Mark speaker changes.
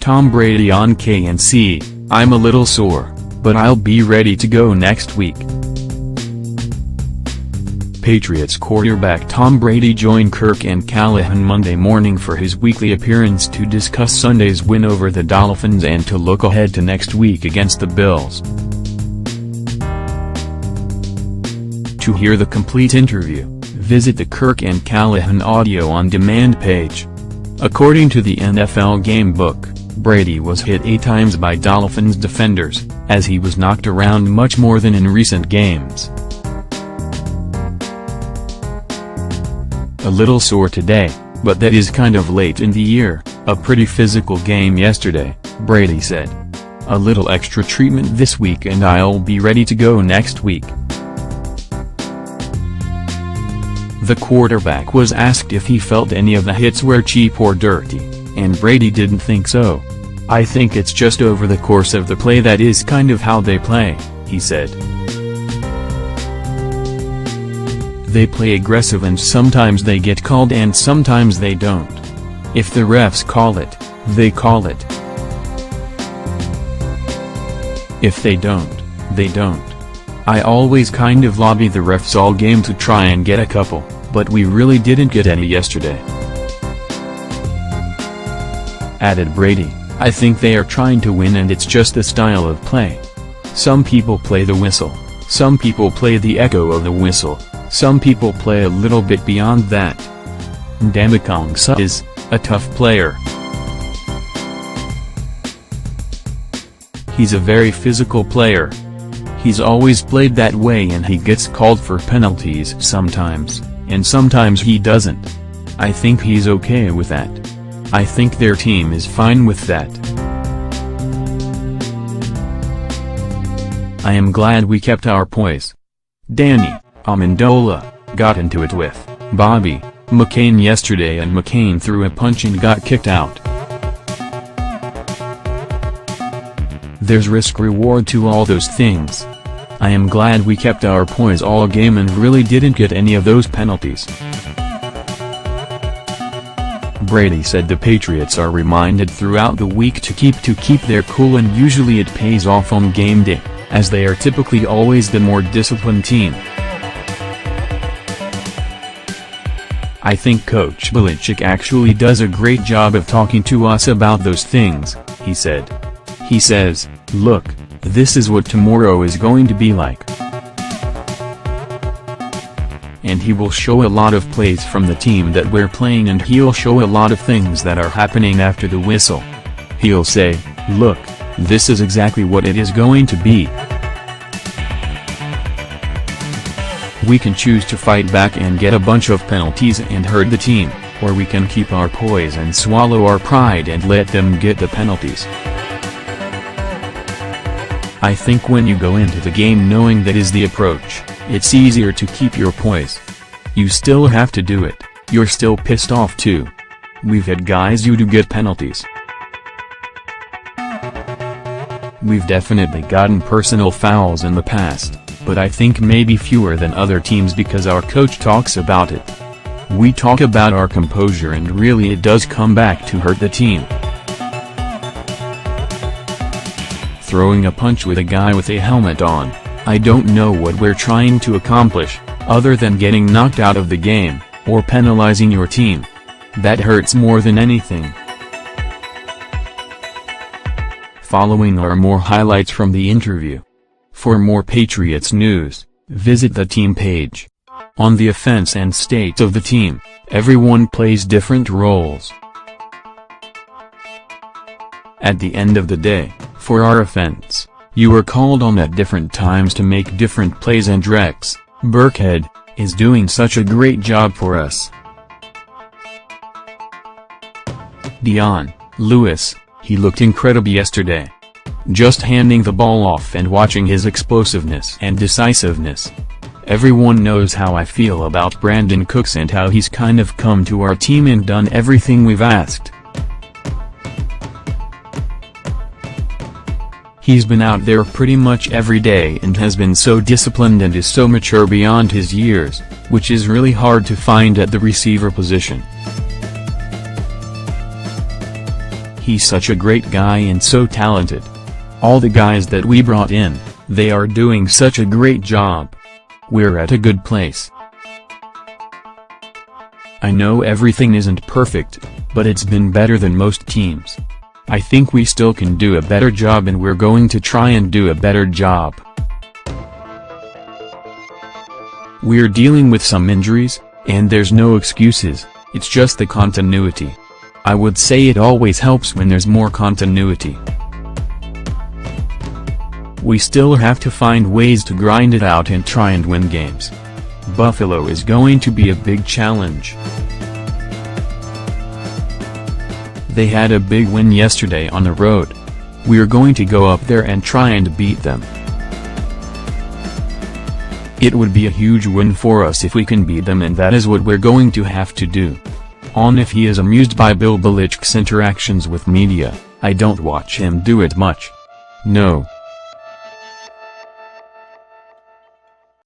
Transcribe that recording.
Speaker 1: Tom Brady on KNC, "I'm a little sore, but I'll be ready to go next week." Patriots quarterback Tom Brady joined Kirk and Callahan Monday morning for his weekly appearance to discuss Sunday's win over the Dolphins and to look ahead to next week against the Bills. To hear the complete interview, visit the Kirk and Callahan audio on demand page. According to the NFL Game Book, Brady was hit 8 times by Dolphins defenders, as he was knocked around much more than in recent games. "A little sore today, but that is kind of late in the year, a pretty physical game yesterday," Brady said. "A little extra treatment this week and I'll be ready to go next week." The quarterback was asked if he felt any of the hits were cheap or dirty, and Brady didn't think so. "I think it's just over the course of the play, that is kind of how they play," he said. "They play aggressive and sometimes they get called and sometimes they don't. If the refs call it, they call it. If they don't, they don't. I always kind of lobby the refs all game to try and get a couple, but we really didn't get any yesterday." Added Brady, "I think they are trying to win and it's just the style of play. Some people play the whistle, some people play the echo of the whistle, some people play a little bit beyond that. Ndamukong Suh is a tough player. He's a very physical player. He's always played that way and he gets called for penalties sometimes, and sometimes he doesn't. I think he's okay with that. I think their team is fine with that. I am glad we kept our poise. Danny Amendola got into it with Bobby McCain yesterday and McCain threw a punch and got kicked out. There's risk-reward to all those things. I am glad we kept our poise all game and really didn't get any of those penalties." Brady said the Patriots are reminded throughout the week to keep their cool, and usually it pays off on game day, as they are typically always the more disciplined team. "I think Coach Belichick actually does a great job of talking to us about those things," he said. He says, "Look, this is what tomorrow is going to be like." And he will show a lot of plays from the team that we're playing, and he'll show a lot of things that are happening after the whistle. He'll say, "Look, this is exactly what it is going to be. We can choose to fight back and get a bunch of penalties and hurt the team, or we can keep our poise and swallow our pride and let them get the penalties. I think when you go into the game knowing that is the approach, it's easier to keep your poise. You still have to do it, you're still pissed off too. We've had guys you do get penalties. We've definitely gotten personal fouls in the past, but I think maybe fewer than other teams because our coach talks about it. We talk about our composure and really it does come back to hurt the team. Throwing a punch with a guy with a helmet on, I don't know what we're trying to accomplish, other than getting knocked out of the game, or penalizing your team. That hurts more than anything." Following are more highlights from the interview. For more Patriots news, visit the team page. On the offense and state of the team, everyone plays different roles. At the end of the day, for our offense, you are called on at different times to make different plays, and Rex Burkhead is doing such a great job for us. Dion Lewis, he looked incredible yesterday. Just handing the ball off and watching his explosiveness and decisiveness. Everyone knows how I feel about Brandon Cooks and how he's kind of come to our team and done everything we've asked. He's been out there pretty much every day and has been so disciplined and is so mature beyond his years, which is really hard to find at the receiver position. He's such a great guy and so talented. All the guys that we brought in, they are doing such a great job. We're at a good place. I know everything isn't perfect, but it's been better than most teams. I think we still can do a better job and we're going to try and do a better job. We're dealing with some injuries, and there's no excuses, it's just the continuity. I would say it always helps when there's more continuity. We still have to find ways to grind it out and try and win games. Buffalo is going to be a big challenge. They had a big win yesterday on the road. We're going to go up there and try and beat them. It would be a huge win for us if we can beat them, and that is what we're going to have to do. On if he is amused by Bill Belichick's interactions with media, I don't watch him do it much. No.